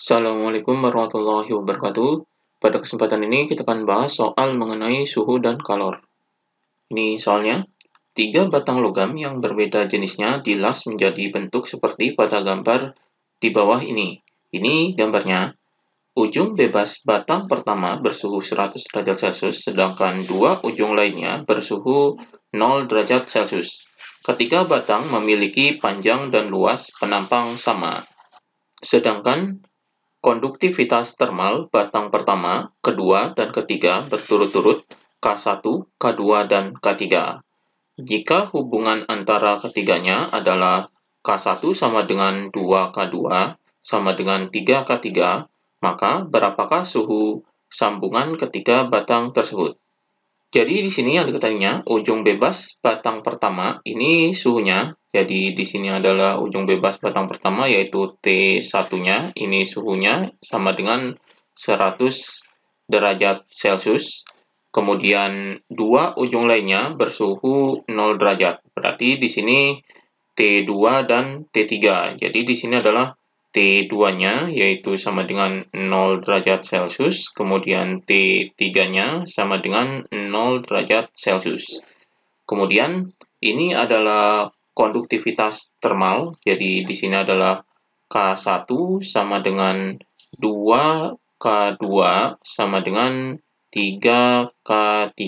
Assalamualaikum warahmatullahi wabarakatuh. Pada kesempatan ini kita akan bahas soal mengenai suhu dan kalor. Ini soalnya, 3 batang logam yang berbeda jenisnya dilas menjadi bentuk seperti pada gambar di bawah ini. Ini gambarnya. Ujung bebas batang pertama bersuhu 100 derajat Celcius, sedangkan 2 ujung lainnya bersuhu 0 derajat Celcius. Ketiga batang memiliki panjang dan luas penampang sama. Sedangkan konduktivitas termal batang pertama, kedua, dan ketiga berturut-turut K1, K2, dan K3. Jika hubungan antara ketiganya adalah K1 sama dengan 2K2 sama dengan 3K3, maka berapakah suhu sambungan ketiga batang tersebut? Jadi di sini yang diketahuinya, ujung bebas batang pertama ini suhunya. Jadi di sini adalah ujung bebas batang pertama yaitu T1-nya, ini suhunya sama dengan 100 derajat Celcius. Kemudian 2 ujung lainnya bersuhu 0 derajat. Berarti di sini T2 dan T3. Jadi di sini adalah T2-nya yaitu sama dengan 0 derajat Celcius, kemudian T3-nya sama dengan 0 derajat Celcius. Kemudian ini adalah konduktivitas termal, jadi di sini adalah K1 sama dengan 2K2 sama dengan 3K3.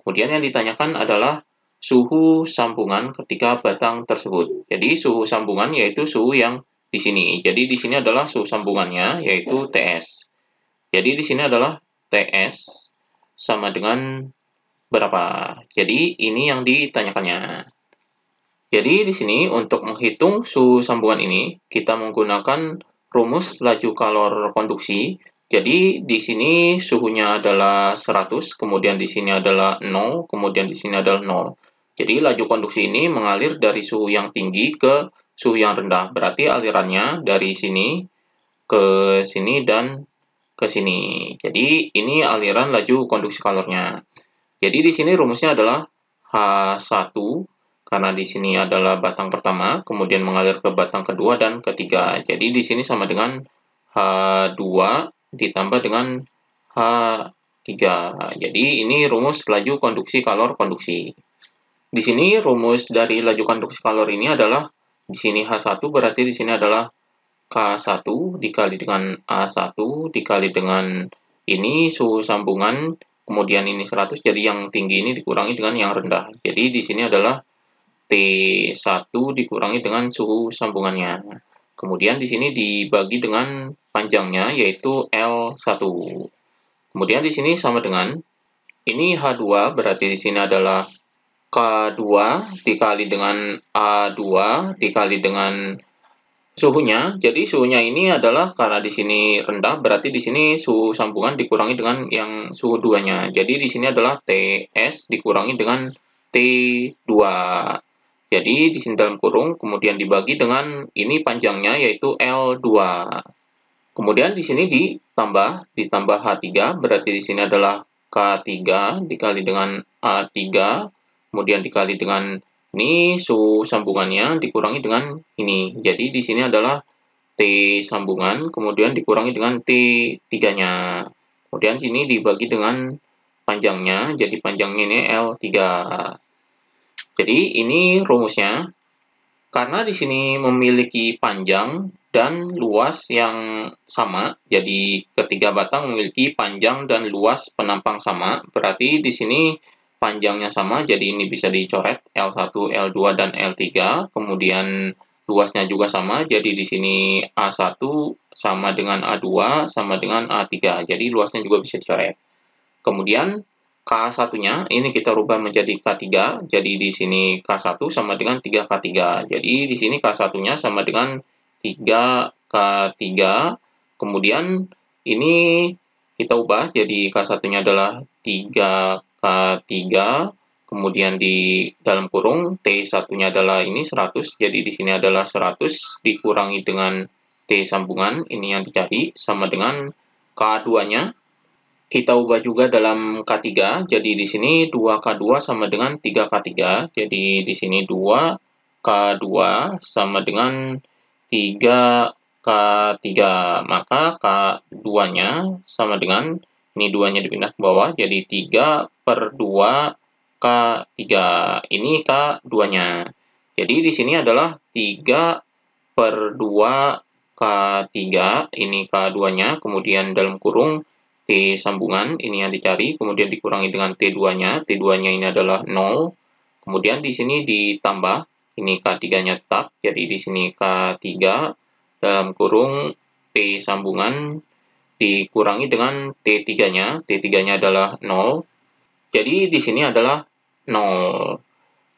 Kemudian yang ditanyakan adalah suhu sambungan ketika batang tersebut. Jadi suhu sambungan yaitu suhu yang di sini. Jadi di sini adalah suhu sambungannya yaitu TS. Jadi di sini adalah TS sama dengan berapa? Jadi ini yang ditanyakannya. Jadi di sini untuk menghitung suhu sambungan ini kita menggunakan rumus laju kalor konduksi. Jadi di sini suhunya adalah 100, kemudian di sini adalah 0, kemudian di sini adalah 0. Jadi laju konduksi ini mengalir dari suhu yang tinggi ke suhu yang rendah. Berarti alirannya dari sini ke sini dan ke sini. Jadi ini aliran laju konduksi kalornya. Jadi di sini rumusnya adalah H1 karena di sini adalah batang pertama, kemudian mengalir ke batang kedua dan ketiga. Jadi di sini sama dengan H2 ditambah dengan H3. Jadi ini rumus laju konduksi kalor konduksi. Di sini rumus dari laju konduksi kalor ini adalah di sini H1 berarti di sini adalah K1 dikali dengan A1 dikali dengan ini suhu sambungan, kemudian ini 100, jadi yang tinggi ini dikurangi dengan yang rendah. Jadi di sini adalah T1 dikurangi dengan suhu sambungannya. Kemudian di sini dibagi dengan panjangnya yaitu L1. Kemudian di sini sama dengan ini H2 berarti di sini adalah K2 dikali dengan A2 dikali dengan suhunya. Jadi suhunya ini adalah karena di sini rendah, berarti di sini suhu sambungan dikurangi dengan yang suhu 2-nya. Jadi di sini adalah TS dikurangi dengan T2. Jadi di sini dalam kurung, kemudian dibagi dengan ini panjangnya yaitu L2. Kemudian di sini ditambah H3, berarti di sini adalah K3 dikali dengan A3, kemudian dikali dengan ini suhu sambungannya dikurangi dengan ini. Jadi di sini adalah T sambungan, kemudian dikurangi dengan T3-nya. Kemudian ini dibagi dengan panjangnya, jadi panjangnya ini L3. Jadi ini rumusnya. Karena di sini memiliki panjang dan luas yang sama, jadi ketiga batang memiliki panjang dan luas penampang sama, berarti di sini panjangnya sama, jadi ini bisa dicoret L1, L2, dan L3, kemudian luasnya juga sama, jadi di sini A1 sama dengan A2 sama dengan A3, jadi luasnya juga bisa dicoret. Kemudian K1-nya ini kita rubah menjadi K3, jadi di sini K1 sama dengan 3K3. Jadi di sini K1-nya sama dengan 3K3. Kemudian ini kita ubah jadi K1-nya adalah 3K3. Kemudian di dalam kurung T1-nya adalah ini 100. Jadi di sini adalah 100 dikurangi dengan T sambungan, ini yang dicari, sama dengan K2-nya. Kita ubah juga dalam K3, jadi di sini 2K2 sama dengan 3K3, jadi di sini 2K2 sama dengan 3 K3. Maka K2-nya sama dengan, ini 2-nya dipindah ke bawah, jadi 3/2 K3. Ini K2-nya. Jadi di sini adalah 3/2 K3, ini K2-nya, kemudian dalam kurung T sambungan, ini yang dicari, kemudian dikurangi dengan T2-nya, T2-nya ini adalah 0, kemudian di sini ditambah, ini K3-nya tetap, jadi di sini K3, dalam kurung T sambungan, dikurangi dengan T3-nya, T3-nya adalah 0, jadi di sini adalah 0.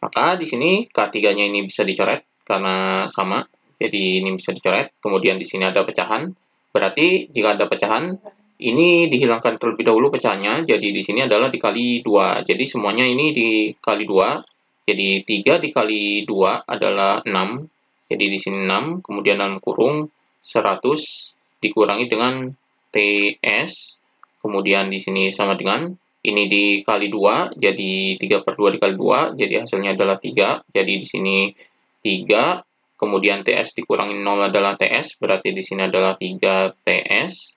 Maka di sini K3-nya ini bisa dicoret, karena sama, jadi ini bisa dicoret, kemudian di sini ada pecahan, berarti jika ada pecahan, ini dihilangkan terlebih dahulu pecahannya, jadi di sini adalah dikali 2. Jadi semuanya ini dikali 2. Jadi 3 dikali 2 adalah 6. Jadi di sini 6, kemudian dalam kurung 100 dikurangi dengan TS. Kemudian di sini sama dengan ini dikali 2, jadi 3/2 dikali 2, jadi hasilnya adalah 3. Jadi di sini 3, kemudian TS dikurangi 0 adalah TS, berarti di sini adalah 3 TS.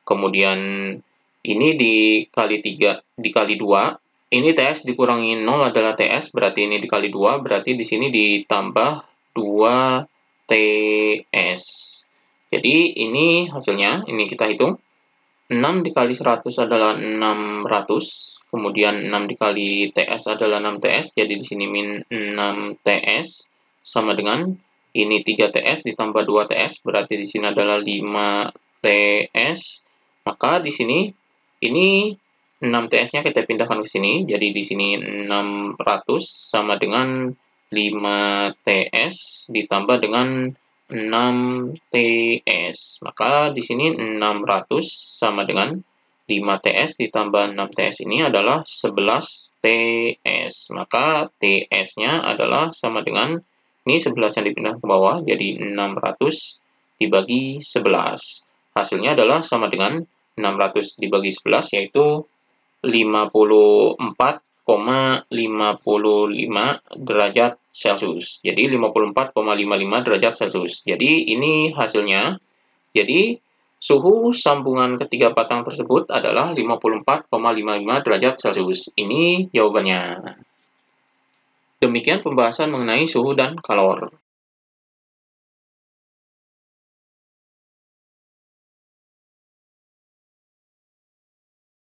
Kemudian ini dikali 3 dikali 2, ini TS dikurangi 0 adalah TS, berarti ini dikali 2, berarti di sini ditambah 2 TS. Jadi ini hasilnya, ini kita hitung. 6 dikali 100 adalah 600, kemudian 6 dikali TS adalah 6 TS, jadi di sini min 6 TS, sama dengan ini 3 TS ditambah 2 TS, berarti di sini adalah 5 TS. Maka di sini ini 6 TS-nya kita pindahkan ke sini, jadi di sini 600 sama dengan 5 TS ditambah dengan 6 TS. Maka di sini 600 sama dengan 5 TS ditambah 6 TS ini adalah 11 TS. Maka TS-nya adalah sama dengan, ini 11 yang dipindah ke bawah, jadi 600 dibagi 11. Hasilnya adalah sama dengan 600 dibagi 11, yaitu 54,55 derajat Celcius. Jadi 54,55 derajat Celcius. Jadi ini hasilnya. Jadi suhu sambungan ketiga batang tersebut adalah 54,55 derajat Celcius. Ini jawabannya. Demikian pembahasan mengenai suhu dan kalor.